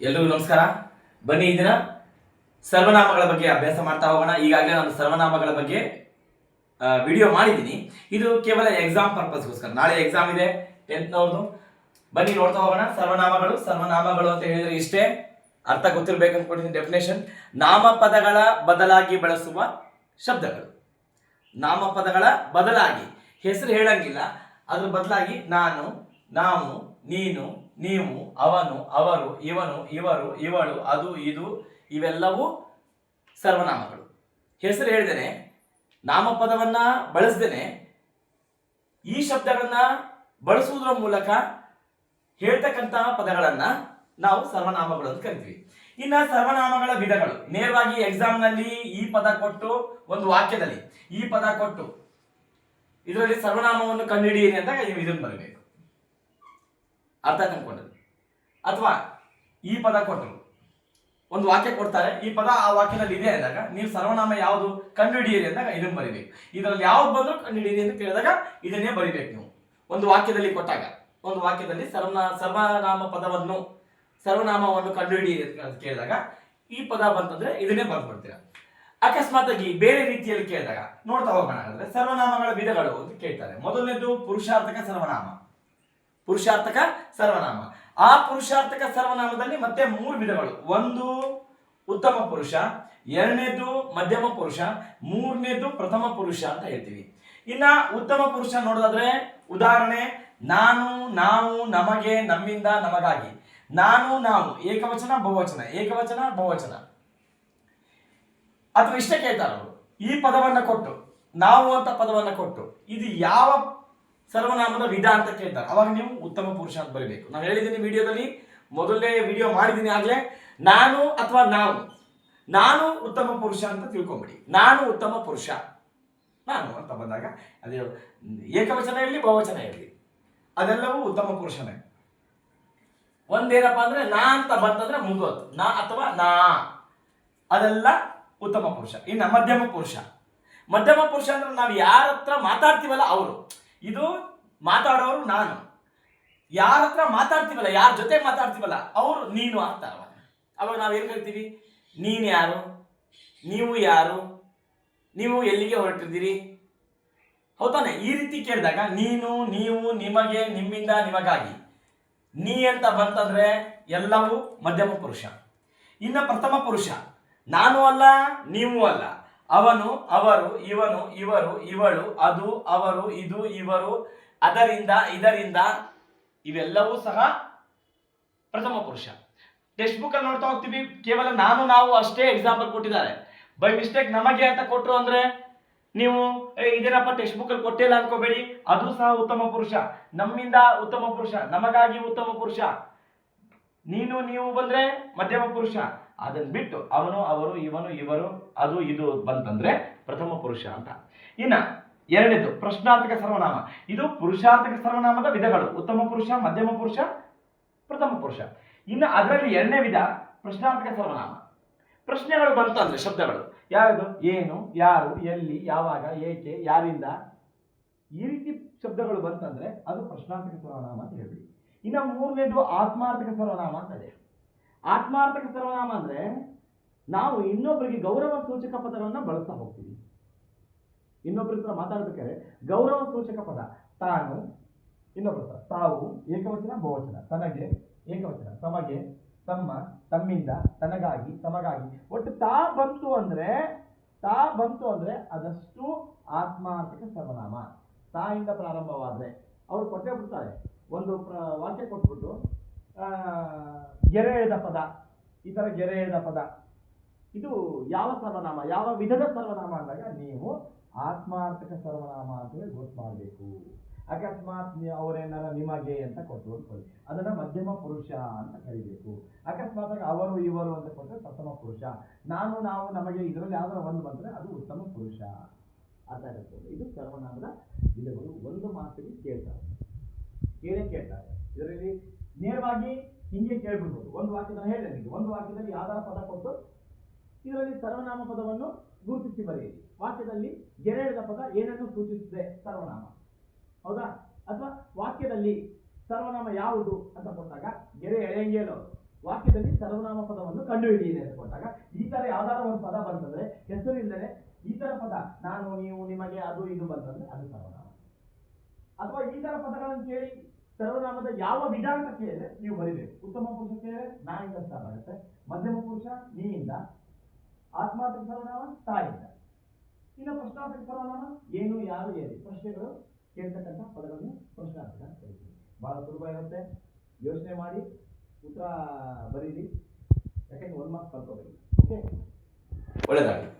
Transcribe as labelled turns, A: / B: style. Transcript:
A: ಎಲ್ರಿಗೂ ನಮಸ್ಕಾರ. ಬನ್ನಿ ಈ ದಿನ ಸರ್ವನಾಮಗಳ ಬಗ್ಗೆ ಅಭ್ಯಾಸ ಮಾಡ್ತಾ ಹೋಗೋಣ. ಈಗಾಗಲೇ ನಾನು ಸರ್ವನಾಮಗಳ ಬಗ್ಗೆ ವಿಡಿಯೋ ಮಾಡಿದ್ದೀನಿ. ಇದು ಕೇವಲ ಎಕ್ಸಾಮ್ ಪರ್ಪಸ್ಗೋಸ್ಕರ. ನಾಳೆ ಎಕ್ಸಾಮ್ ಇದೆ 10th. ಬನ್ನಿ ನೋಡ್ತಾ ಹೋಗೋಣ. ಸರ್ವನಾಮಗಳು ಅಂತ ಹೇಳಿದ್ರೆ ಇಷ್ಟೇ, ಅರ್ಥ ಗೊತ್ತಿರಬೇಕು ಅನ್ಕೊಂಡಿದ್ದೀನಿ. ಡೆಫಿನೇಷನ್: ನಾಮಪದಗಳ ಬದಲಾಗಿ ಬಳಸುವ ಶಬ್ದಗಳು. ನಾಮಪದಗಳ ಬದಲಾಗಿ, ಹೆಸರು ಹೇಳಂಗಿಲ್ಲ, ಅದ್ರ ಬದಲಾಗಿ ನಾನು, ನಾವು, ನೀನು, ನೀವು, ಅವನು, ಅವರು, ಇವನು, ಇವರು, ಇವಳು, ಅದು, ಇದು, ಇವೆಲ್ಲವೂ ಸರ್ವನಾಮಗಳು. ಹೆಸರು ಹೇಳ್ದೇನೆ, ನಾಮಪದವನ್ನ ಬಳಸ್ದೇನೆ ಈ ಶಬ್ದಗಳನ್ನ ಬಳಸುವುದರ ಮೂಲಕ ಹೇಳ್ತಕ್ಕಂತಹ ಪದಗಳನ್ನ ನಾವು ಸರ್ವನಾಮಗಳು ಅಂತ ಕರಿತೀವಿ. ಇನ್ನ ಸರ್ವನಾಮಗಳ ವಿಧಗಳು, ನೇರವಾಗಿ ಎಕ್ಸಾಮ್ ನಲ್ಲಿ ಈ ಪದ ಕೊಟ್ಟು ಒಂದು ವಾಕ್ಯದಲ್ಲಿ ಈ ಪದ ಕೊಟ್ಟು ಇದರಲ್ಲಿ ಸರ್ವನಾಮವನ್ನು ಕಂಡುಹಿಡಿಯಿರಿ ಅಂತ ನೀವು ಇದನ್ನು ಬರಬೇಕು. ಅರ್ಥ ತಂದ್ಕೊಂಡ್ರೆ, ಅಥವಾ ಈ ಪದ ಕೊಟ್ಟರು ಒಂದು ವಾಕ್ಯ ಕೊಡ್ತಾರೆ, ಈ ಪದ ಆ ವಾಕ್ಯದಲ್ಲಿ ಇದೆ ಅಂದಾಗ ನೀವು ಸರ್ವನಾಮ ಯಾವುದು ಕಂಡುಹಿಡಿಯಿರಿ ಅಂದಾಗ ಇದನ್ನು ಬರಿಬೇಕು. ಇದರಲ್ಲಿ ಯಾವ್ದು ಬಂದ್ರು ಕಂಡುಹಿಡಿಯಿರಿ ಅಂತ ಕೇಳಿದಾಗ ಇದನ್ನೇ ಬರಿಬೇಕು. ನೀವು ಒಂದು ವಾಕ್ಯದಲ್ಲಿ ಕೊಟ್ಟಾಗ, ಒಂದು ವಾಕ್ಯದಲ್ಲಿ ಸರ್ವನಾಮವನ್ನು ಕಂಡುಹಿಡಿಯಿರಿ ಅಂತ ಕೇಳಿದಾಗ ಈ ಪದ ಬಂತಂದ್ರೆ ಇದನ್ನೇ ಬರ್ದ್ಬಿಡ್ತೀರಾ. ಅಕಸ್ಮಾತ್ ಆಗಿ ಬೇರೆ ರೀತಿಯಲ್ಲಿ ಕೇಳಿದಾಗ ನೋಡ್ತಾ ಹೋಗೋಣ. ಅಂದ್ರೆ ಸರ್ವನಾಮಗಳ ವಿಧಗಳು ಅಂತ ಕೇಳ್ತಾರೆ. ಮೊದಲನೇದು ಪುರುಷಾರ್ಥಕ ಸರ್ವನಾಮ. ಪುರುಷಾರ್ಥಕ ಸರ್ವನಾಮ. ಆ ಪುರುಷಾರ್ಥಕ ಸರ್ವನಾಮದಲ್ಲಿ ಮತ್ತೆ 3 ವಿಧಗಳು. ಒಂದು ಉತ್ತಮ ಪುರುಷ, ಎರಡನೇದು ಮಧ್ಯಮ ಪುರುಷ, ಮೂರನೇದು ಪ್ರಥಮ ಪುರುಷ ಅಂತ ಹೇಳ್ತೀವಿ. ಇನ್ನ ಉತ್ತಮ ಪುರುಷ ನೋಡೋದಾದ್ರೆ ಉದಾಹರಣೆ: ನಾನು, ನಾವು, ನಮಗೆ, ನಮ್ಮಿಂದ, ನಮಗಾಗಿ. ನಾನು, ನಾವು ಏಕವಚನ ಬಹುವಚನ, ಏಕವಚನ ಬಹುವಚನ. ಅಥವಾ ಇಷ್ಟೇ ಕೇಳ್ತಾರೆ ಅವರು, ಈ ಪದವನ್ನ ಕೊಟ್ಟು, ನಾವು ಅಂತ ಪದವನ್ನ ಕೊಟ್ಟು ಇದು ಯಾವ ಸರ್ವನಾಮದ ವಿಧ ಅಂತ ಕೇಳ್ತಾರೆ. ಅವಾಗ ನೀವು ಉತ್ತಮ ಪುರುಷ ಅಂತ ಬರೀಬೇಕು. ನಾನು ಹೇಳಿದ್ದೀನಿ ವಿಡಿಯೋದಲ್ಲಿ, ಮೊದಲನೇ ವಿಡಿಯೋ ಮಾಡಿದ್ದೀನಿ ಆಗ್ಲೇ. ನಾನು ಅಥವಾ ನಾನು ಉತ್ತಮ ಪುರುಷ ಅಂತ ತಿಳ್ಕೊಂಬಿಡಿ. ನಾನು ಉತ್ತಮ ಪುರುಷ, ನಾನು ಅಂತ ಬಂದಾಗ ಅದೇ ಏಕವಚನ ಇರಲಿ ಬಹುವಚನ ಇರಲಿ ಅದೆಲ್ಲವೂ ಉತ್ತಮ ಪುರುಷನೇ. ಒಂದೇನಪ್ಪ ಅಂದ್ರೆ ನಾ ಅಂತ ಬಂತಂದ್ರೆ ಮುಗೋದು, ನಾ ಅಥವಾ ನಾ, ಅದೆಲ್ಲ ಉತ್ತಮ ಪುರುಷ. ಇನ್ನು ಮಧ್ಯಮ ಪುರುಷ. ಮಧ್ಯಮ ಪುರುಷ ಅಂದ್ರೆ ನಾವು ಯಾರ ಹತ್ರ ಮಾತಾಡ್ತೀವಲ್ಲ ಅವರು. ಇದು ಮಾತಾಡೋರು ನಾನು. ಯಾರ ಹತ್ರ ಮಾತಾಡ್ತೀವಲ್ಲ, ಯಾರ ಜೊತೆ ಮಾತಾಡ್ತೀವಲ್ಲ ಅವರು ನೀನು ಆಗ್ತಾರ. ಅವಾಗ ನಾವೇನು ಕರಿತೀವಿ? ನೀನು ಯಾರು, ನೀವು ಯಾರು, ನೀವು ಎಲ್ಲಿಗೆ ಹೊರಟಿದ್ದೀರಿ, ಹೌದಾನೆ? ಈ ರೀತಿ ಕೇಳಿದಾಗ ನೀನು, ನೀವು, ನಿಮಗೆ, ನಿಮ್ಮಿಂದ, ನಿಮಗಾಗಿ, ನೀ ಅಂತ ಬಂತಂದ್ರೆ ಎಲ್ಲವೂ ಮಧ್ಯಮ ಪುರುಷ. ಇನ್ನು ಪ್ರಥಮ ಪುರುಷ: ನಾನು ಅಲ್ಲ, ನೀವು ಅಲ್ಲ, ಅವನು, ಅವರು, ಇವನು, ಇವರು, ಇವಳು, ಅದು, ಅವರು, ಇದು, ಇವರು, ಅದರಿಂದ, ಇದರಿಂದ, ಇವೆಲ್ಲವೂ ಸಹ ಪ್ರಥಮ ಪುರುಷ. ಟೆಕ್ಸ್ಟ್ ಬುಕ್ ಅಲ್ಲಿ ನೋಡ್ತಾ ಹೋಗ್ತೀವಿ, ಕೇವಲ ನಾನು, ನಾವು ಅಷ್ಟೇ ಎಕ್ಸಾಂಪಲ್ ಕೊಟ್ಟಿದ್ದಾರೆ. ಬೈ ಮಿಸ್ಟೇಕ್ ನಮಗೆ ಅಂತ ಕೊಟ್ಟರು ಅಂದ್ರೆ ನೀವು ಇದೇನಪ್ಪ ಟೆಕ್ಸ್ಟ್ ಬುಕ್ ಅಲ್ಲಿ ಕೊಟ್ಟಿಲ್ಲ ಅನ್ಕೋಬೇಡಿ, ಅದು ಸಹ ಉತ್ತಮ ಪುರುಷ. ನಮ್ಮಿಂದ ಉತ್ತಮ ಪುರುಷ, ನಮಗಾಗಿ ಉತ್ತಮ ಪುರುಷ. ನೀನು, ನೀವು ಬಂದ್ರೆ ಮಧ್ಯಮ ಪುರುಷ. ಅದನ್ನ ಬಿಟ್ಟು ಅವನು, ಅವರು, ಇವನು, ಇವರು, ಅದು, ಇದು ಬಂತಂದ್ರೆ ಪ್ರಥಮ ಪುರುಷ ಅಂತ. ಇನ್ನ ಎರಡನೇದು ಪ್ರಶ್ನಾರ್ಥಕ ಸರ್ವನಾಮ. ಇದು ಪುರುಷಾರ್ಥಕ ಸರ್ವನಾಮದ ವಿಧಗಳು: ಉತ್ತಮ ಪುರುಷ, ಮಧ್ಯಮ ಪುರುಷ, ಪ್ರಥಮ ಪುರುಷ. ಇನ್ನು ಅದರಲ್ಲಿ ಎರಡನೇ ವಿಧ ಪ್ರಶ್ನಾರ್ಥಕ ಸರ್ವನಾಮ. ಪ್ರಶ್ನೆಗಳು ಬಂತಂದ್ರೆ ಶಬ್ದಗಳು ಯಾವುದು? ಏನು, ಯಾರು, ಎಲ್ಲಿ, ಯಾವಾಗ, ಏಕೆ, ಯಾರಿಂದ, ಈ ರೀತಿ ಶಬ್ದಗಳು ಬಂತಂದ್ರೆ ಅದು ಪ್ರಶ್ನಾರ್ಥಕ ಸರ್ವನಾಮ ಅಂತ ಹೇಳ್ಬಿಡಿ. ಇನ್ನು ಮೂರನೇದು ಆತ್ಮಾರ್ಥಕ ಸರ್ವನಾಮ ಅಂತ ಇದೆ. ಆತ್ಮಾರ್ಥಕ ಸರ್ವನಾಮ ಅಂದ್ರೆ ನಾವು ಇನ್ನೊಬ್ಬರಿಗೆ ಗೌರವ ಸೂಚಕ ಪದಗಳನ್ನ ಬಳಸ್ತಾ ಹೋಗ್ತೀವಿ. ಇನ್ನೊಬ್ಬರ ಹತ್ರ ಮಾತಾಡ್ಬೇಕಾದ್ರೆ ಗೌರವ ಸೂಚಕ ಪದ. ತಾನು, ಇನ್ನೊಬ್ಬರ ಹತ್ರ ತಾವು, ಏಕವಚನ ಬಹುವಚನ. ತನಗೆ ಏಕವಚನ, ತಮಗೆ, ತಮ್ಮ, ತಮ್ಮಿಂದ, ತನಗಾಗಿ, ತಮಗಾಗಿ. ಒಟ್ಟು ತಾ ಬಂತು ಅಂದ್ರೆ ಅದಷ್ಟು ಆತ್ಮಾರ್ಥಕ ಸರ್ವನಾಮ. ತಾಯಿಂದ ಪ್ರಾರಂಭವಾದ್ರೆ ಅವರು ಕೊಟ್ಟೇ ಬಿಡ್ತಾರೆ. ಒಂದು ವಾಕ್ಯ ಕೊಟ್ಬಿಟ್ಟು ಗೆರೆ ಎಳೆದ ಪದ, ಈ ತರ ಗೆರೆ ಎಳೆದ ಪದ, ಇದು ಯಾವ ಸರ್ವನಾಮ, ಯಾವ ವಿಧದ ಸರ್ವನಾಮ ಅಂದಾಗ ನೀವು ಆತ್ಮಾರ್ಥಕ ಸರ್ವನಾಮ ಅಂತ ಹೇಳಿ ಗೊತ್ತು ಮಾಡಬೇಕು. ಅಕಸ್ಮಾತ್ ಅವರೇನಾರ ನಿಮಗೆ ಅಂತ ಕೊಟ್ಟು ಅನ್ಕೊಳ್ಳಿ, ಅದನ್ನ ಮಧ್ಯಮ ಪುರುಷ ಅಂತ ಕರಿಬೇಕು. ಅಕಸ್ಮಾತ್ ಅವರು, ಇವರು ಅಂತ ಕೊಟ್ಟರೆ ಪ್ರಥಮ ಪುರುಷ. ನಾನು, ನಾವು, ನಮಗೆ, ಇದರಲ್ಲಿ ಯಾವ್ದಾರ ಒಂದು ಬಂದ್ರೆ ಅದು ಉತ್ತಮ ಪುರುಷ. ಅರ್ಥ ಆಗುತ್ತೆ? ಇದು ಸರ್ವನಾಮದ ವಿಧಗಳು. ಒಂದು ಮಾತಿಗೆ ಕೇಳ್ತಾರೆ. ಇದರಲ್ಲಿ ನೇರವಾಗಿ ಹಿಂಗೆ ಕೇಳ್ಬಿಡ್ಬೋದು. ಒಂದು ವಾಕ್ಯದಲ್ಲಿ ಹೇಳಿದೆ, ಒಂದು ವಾಕ್ಯದಲ್ಲಿ ಯಾವ್ದಾರ ಪದ ಕೊಟ್ಟು ಇದರಲ್ಲಿ ಸರ್ವನಾಮ ಪದವನ್ನು ಗುರುತಿಸಿ ಬರೆಯಿರಿ. ವಾಕ್ಯದಲ್ಲಿ ಗೆರೆ ಎಳೆದ ಪದ ಏನನ್ನು ಸೂಚಿಸಿದೆ? ಸರ್ವನಾಮ, ಹೌದಾ? ಅಥವಾ ವಾಕ್ಯದಲ್ಲಿ ಸರ್ವನಾಮ ಯಾವುದು ಅಂತ ಕೊಟ್ಟಾಗ ಗೆರೆ ಎಳೆಯಂಗೇಲೋ ವಾಕ್ಯದಲ್ಲಿ ಸರ್ವನಾಮ ಪದವನ್ನು ಕಂಡುಹಿಡಿಯಿರಿ ಅಂತ ಕೊಟ್ಟಾಗ ಈ ತರ ಯಾವ್ದಾದ್ರು ಒಂದು ಪದ ಬಂತಂದ್ರೆ ಹೆಸರು ಇಲ್ಲದೆ ಈ ತರ ಪದ ನಾನು ನೀವು ನಿಮಗೆ ಅದು ಇದು ಬಂತಂದ್ರೆ ಅದು ಸರ್ವನಾಮ. ಅಥವಾ ಈ ತರ ಪದಗಳನ್ನು ಕೇಳಿ ಸರ್ವನಾಮದ ಯಾವ ವಿಧ ಅಂತ ಕೇಳಿದ್ರೆ ನೀವು ಬರಿಬೇಕು. ಉತ್ತಮ ಪುರುಷ ಕೇಳಿದ್ರೆ ನಾಯಿಂದ ಸ್ಟಾರ್ಟ್ ಆಗುತ್ತೆ, ಮಧ್ಯಮ ಪುರುಷ ನೀಯಿಂದ, ಆತ್ಮಾರ್ಥಕ ಸರ್ವನಾಮ ತಾಯಿಂದ, ಇನ್ನು ಪ್ರಶ್ನಾರ್ಥಕ ಸರ್ವನಾಮ ಏನು ಯಾರು ಏರಿ. ಪ್ರಶ್ನೆಗಳು ಕೇಳ್ತಕ್ಕಂಥ ಪದಗಳನ್ನು ಪ್ರಶ್ನಾರ್ಥಕ ಅಂತ ಕರಿತೀವಿ. ಬಹಳ ಸುಲಭ ಇರುತ್ತೆ, ಯೋಚನೆ ಮಾಡಿ ಉತ್ತರ ಬರೀರಿ, ಯಾಕಂದ್ರೆ 1 ಮಾರ್ಕ್ಸ್ ಕಲ್ತ್ಕೋಬೇಕು. ಓಕೆ, ಒಳ್ಳೆಯದಾಗಲಿ.